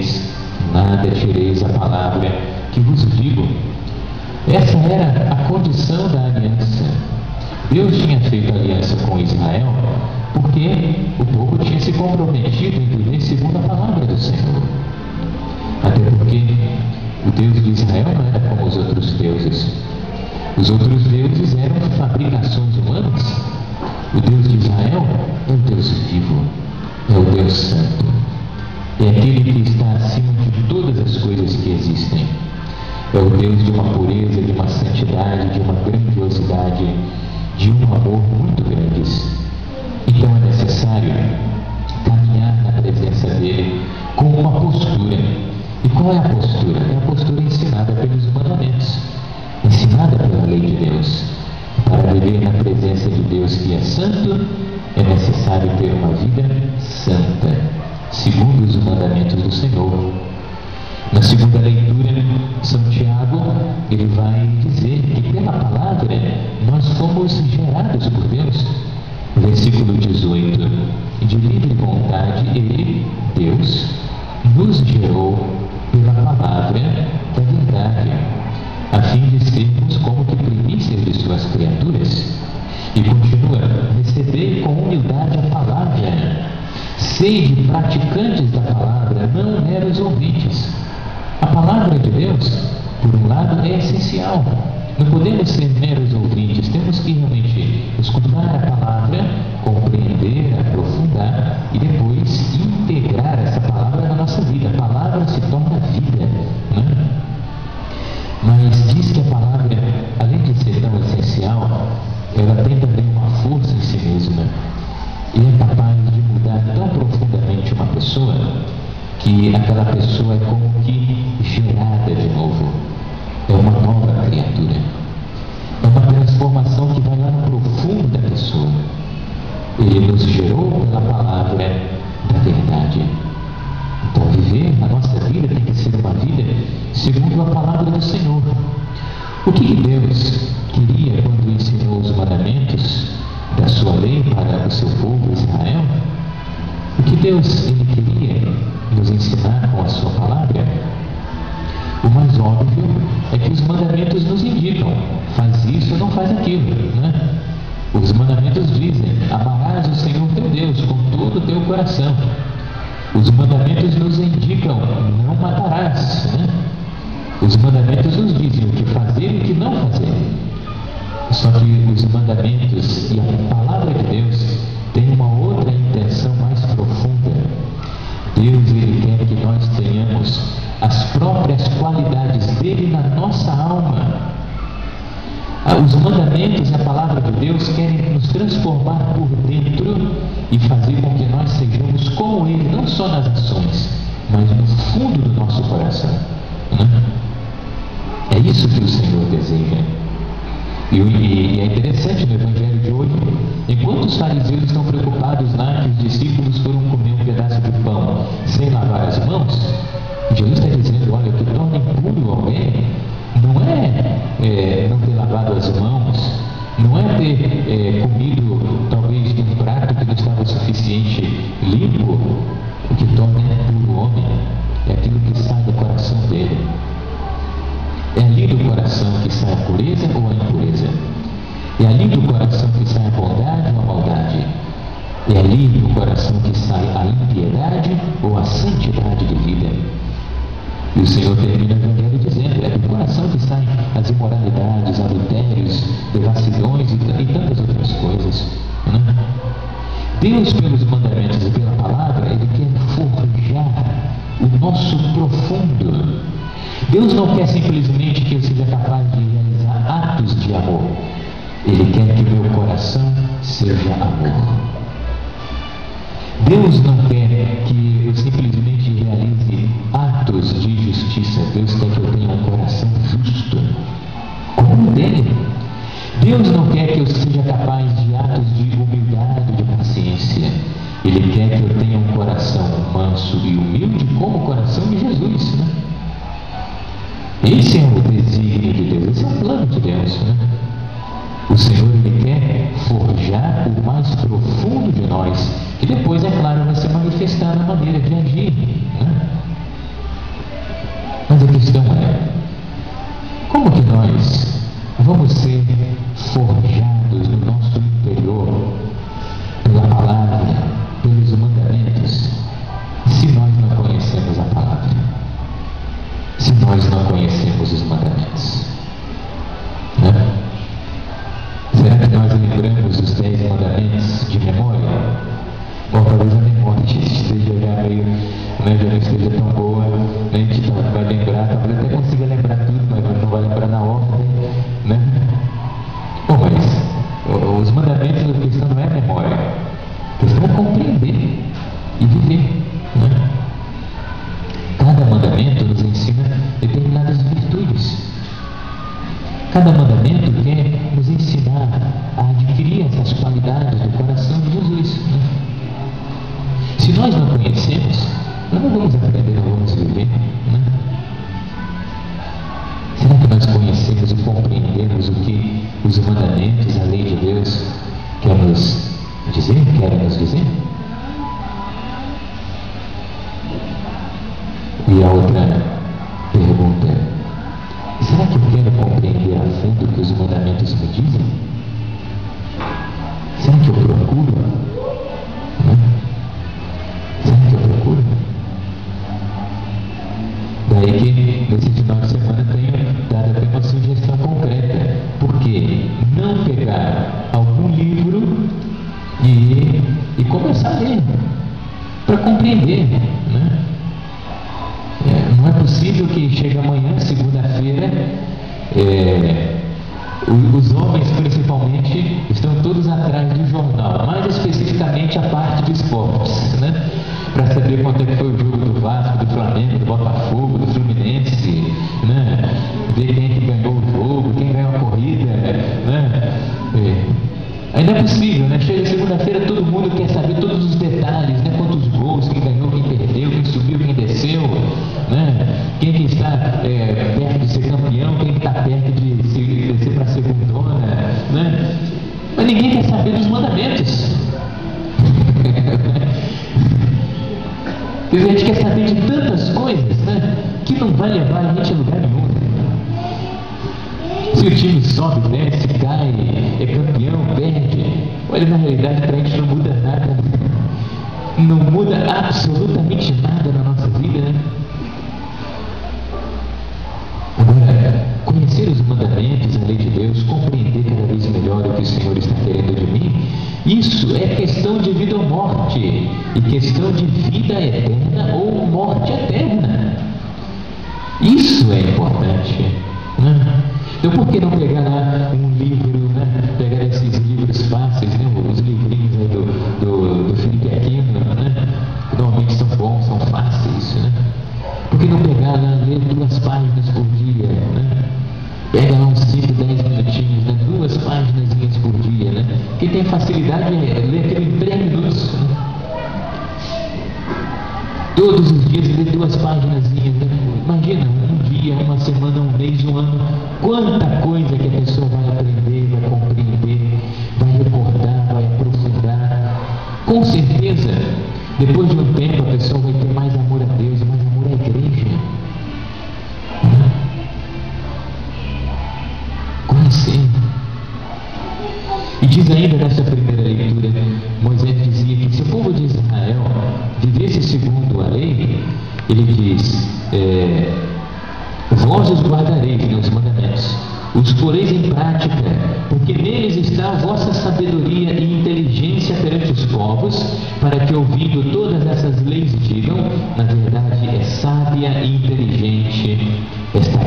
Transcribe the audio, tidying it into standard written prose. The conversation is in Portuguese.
toqueis, nada tireis a palavra que vos digo. Essa era a condição da aliança. Deus tinha feito aliança com Israel porque o povo tinha se comprometido em viver segundo a palavra do Senhor. Até porque o Deus de Israel não era como os outros deuses. Os outros deuses eram fabricações humanas. O Deus de Israel é o Deus vivo, é o Deus santo. É aquele que está acima de todas as coisas que existem. É o Deus de uma pureza, de uma santidade, de uma grandiosidade, de um amor muito grandes. Então é necessário caminhar na presença dele com uma postura. E qual é a postura? É a postura ensinada pelos mandamentos, ensinada pela lei de Deus. Para viver na presença de Deus que é santo, é necessário ter uma vida santa, segundo os mandamentos do Senhor. Na segunda leitura, São Tiago, ele vai dizer que pela palavra nós fomos gerados por Deus. Versículo 18: de livre vontade ele, Deus, nos gerou pela palavra da verdade, a fim de sermos como que primícias de suas criaturas. E continua: recebei com humildade a palavra, sede praticantes da palavra, não meros ouvintes. A palavra de Deus, por um lado, é essencial. Não podemos ser meros ouvintes, temos que realmente escutar a palavra, compreender, aprofundar e depois integrar essa palavra na nossa vida. A palavra se torna vida, né? Mas diz que a palavra, além de ser tão essencial, ela tem também uma força em si mesma e é capaz de mudar tão profundamente uma pessoa que aquela pessoa é como que gerada de novo, é uma nova criatura, é uma transformação que vai lá no profundo da pessoa. Ele nos gerou pela palavra da verdade. Então viver a nossa vida tem que ser uma vida segundo a palavra do Senhor. O que Deus queria quando ensinou os mandamentos da sua lei para o seu povo Israel? O que Deus ele queria nos ensinar com a sua palavra? O mais óbvio é que os mandamentos nos indicam: faz isso ou não faz aquilo, né? Os mandamentos dizem: amarás o Senhor teu Deus com todo o teu coração. Os mandamentos nos indicam: não matarás, né? Os mandamentos nos dizem o que fazer e o que não fazer. Só que os mandamentos e a palavra de Deus têm uma outra intenção mais profunda. Deus ele quer que nós tenhamos as próprias qualidades dele na nossa alma. Os mandamentos e a palavra de Deus querem nos transformar por dentro e fazer com que nós sejamos como ele, não só nas ações, mas no fundo do nosso coração, né? É isso que o Senhor deseja. E é interessante no Evangelho de hoje, enquanto os fariseus estão preocupados lá que os discípulos foram comer um pedaço de pão sem lavar as mãos, Jesus está dizendo: olha, o que torna impuro alguém não é não ter lavado as mãos, não é ter comido talvez de um prato que não estava suficiente limpo. O que torna impuro o homem é aquilo que sai do coração dele. É ali do coração que sai a pureza ou a impureza. É ali do coração que sai a bondade ou a maldade. É ali do coração que sai a impiedade ou a santidade de vida. E o Senhor termina o Evangelho dizendo: é do coração que saem as imoralidades, adultérios, devassidões e tantas outras coisas, né? Deus, pelos mandamentos e pela palavra, ele quer forjar o nosso profundo. Deus não quer simplesmente que eu seja capaz de realizar atos de amor. Ele quer que o meu coração seja amor. Deus não quer que eu simplesmente realize atos de justiça. Deus quer que eu tenha um coração justo, como o dele. Deus não quer que eu seja capaz de atos de humildade, de paciência. Ele quer que eu tenha um coração manso e humilde como o coração de Jesus, né? Esse é o desígnio de Deus, esse é o plano de Deus, né? O Senhor ele quer forjar o mais profundo de nós, que depois, é claro, vai se manifestar na maneira de agir, né? Mas a questão é, como que nós vamos ser forjados no nosso interior pela palavra, pelos mandamentos, se nós não conhecemos a palavra, se nós não conhecemos os mandamentos, né? Será que nós lembramos os 10 mandamentos de memória? Bom, talvez a memória esteja já meio, né, já não esteja tão boa, a gente vai lembrar, talvez até consiga lembrar tudo, mas não vai lembrar na ordem, né? Bom, mas os mandamentos, a questão não é memória, a questão é compreender e viver, né? Cada mandamento nos ensina determinadas virtudes. Cada mandamento quer nos ensinar a adquirir essas qualidades do coração de Jesus, né? Se nós não conhecemos, nós não vamos aprender, não vamos viver, né? Será que nós conhecemos e compreendemos o que os mandamentos, a lei de Deus querem nos dizer? E a outra pergunta é, será que eu quero compreender a fundo o que os mandamentos me dizem? Será que eu procuro? Né? Será que eu procuro? Daí que nesse final de semana tenho dado até uma sugestão concreta. Por que não pegar algum livro e começar a ler, para compreender, né? Não é possível que chegue amanhã, segunda-feira, os homens principalmente estão todos atrás do jornal, mais especificamente a parte de esportes, né? Para saber quanto é que foi o jogo do Vasco, do Flamengo, do Botafogo, do Fluminense, né? Ver quem é que ganhou o jogo, quem ganhou a corrida, né? Ainda é possível, né? Chega segunda-feira, todo mundo quer saber todos os detalhes, né? Quantos gols, quem ganhou, quem perdeu, quem subiu, quem desceu, né? Quem que está perto de ser campeão, quem que está perto de descer para a segundona, né? Mas ninguém quer saber dos mandamentos. A gente quer saber de tantas coisas, né? Que não vai levar a gente a lugar nenhum. Se o time sobe, desce, cai, é campeão, perde. Olha, na realidade, para a gente não muda nada. Não muda absolutamente nada na nossa vida, né? Agora, conhecer os mandamentos, a lei de Deus, compreender cada vez melhor o que o Senhor está querendo de mim, isso é questão de vida ou morte, e questão de vida eterna ou morte eterna. Isso é importante, né? Então, por que não pegar lá um livro, né? Pegar esses livros fáceis, né? Os livrinhos aí do Felipe Aquino, né? Que normalmente são bons, são fáceis, né? Por que não pegar lá, ler 2 páginas por dia, né? Pega lá uns 5, 10 minutinhos, né? 2 páginas por dia, né? Quem tem facilidade é ler aquilo em 3 minutos, né? Todos os dias ler 2 páginas, né? Imagina, um dia, uma semana, um mês, um ano, quanta coisa que a pessoa vai aprender, vai compreender, vai recordar, vai aprofundar. Com certeza, depois de um tempo, a pessoa vai ter mais amor a Deus, mais amor à igreja. Conhecer. E diz ainda nessa primeira leitura, Moisés dizia que se o povo de Israel vivesse segundo a lei, ele diz, vós os guardareis, né, os mandamentos, os poreis em prática, porque neles está a vossa sabedoria e inteligência perante os povos, para que ouvindo todas essas leis digam, na verdade é sábia e inteligente esta